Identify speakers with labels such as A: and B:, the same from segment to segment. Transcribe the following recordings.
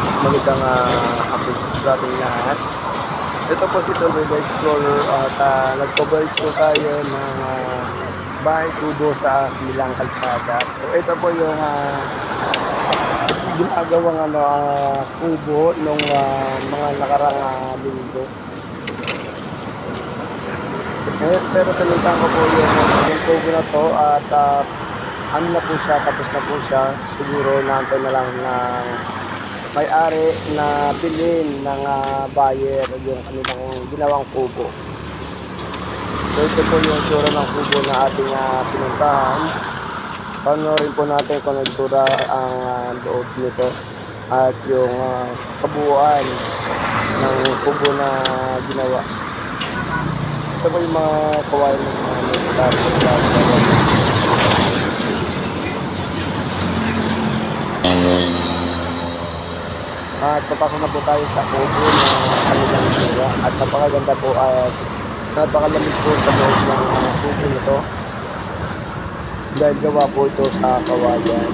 A: magandang update po sa ating lahat. Ito po si Tolby the Explorer at nag-coverage po tayo ng bahay kubo sa Milang Kalsada. So ito po yung ginagawang kubo nung mga nakarang linggo. Pero pinuntahan ko po yung kubo na to at ano na po siya, tapos na po siya. Siguro naantay na lang ng may-ari na bilhin ng buyer yung kanilang ginawang kubo. So ito po yung tsura ng kubo na ating pinuntahan. Panoorin po natin kung ano tsura ang loob nito at yung kabuuan ng kubo na ginawa. Ito po yung mga kawain ng sa at papasok na po tayo sa kubo na kanilang ginawa at napakaganda po at napakalamig po sa loob ng kubo nito dahil gawa po ito sa kawayan.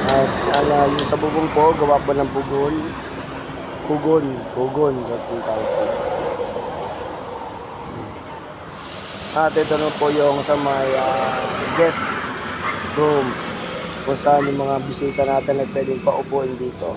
A: At yung sa bubong po, gawa po ng kugon yung tawag po. At ito na po yung sa may guest room kung saan yung mga bisita natin ay pwedeng paupuin dito.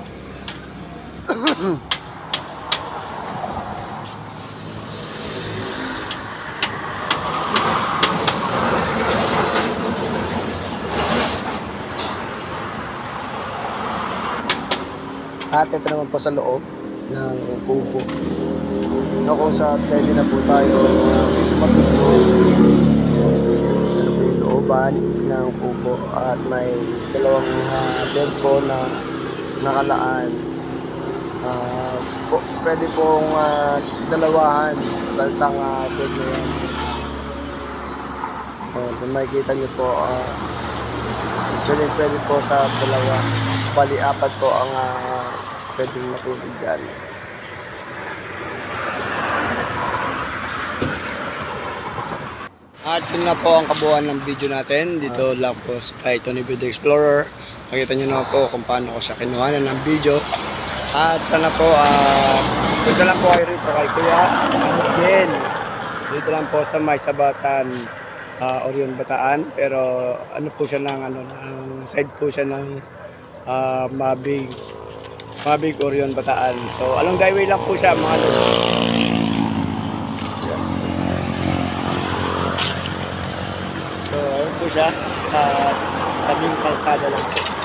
A: At ito naman po sa loob ng kubo na kung saan pwede na po tayo dito matulog. Ano po yung looban ng kubo at may dalawang bed po na nakalaan. Pwede pong dalawahan sa isang bed na yan. Kung makikita nyo po, pwede po sa dalawa. Bali, apat po ang pwedeng matulog dyan. At yun na po ang kabuuan ng video natin. Dito lang po kay Tony the Explorer. Makita nyo na po kung paano ko siya kinuhanan ng video. At sana po, punta lang po kayo rito kay Kuya Jen. Dito lang po sa may Sabatan, Orion Bataan. Pero ano po siya ng, side po siya ng Mabig Orion Bataan. So along the highway lang po siya mga lods. So ayun po siya sa tabing kalsada lang po.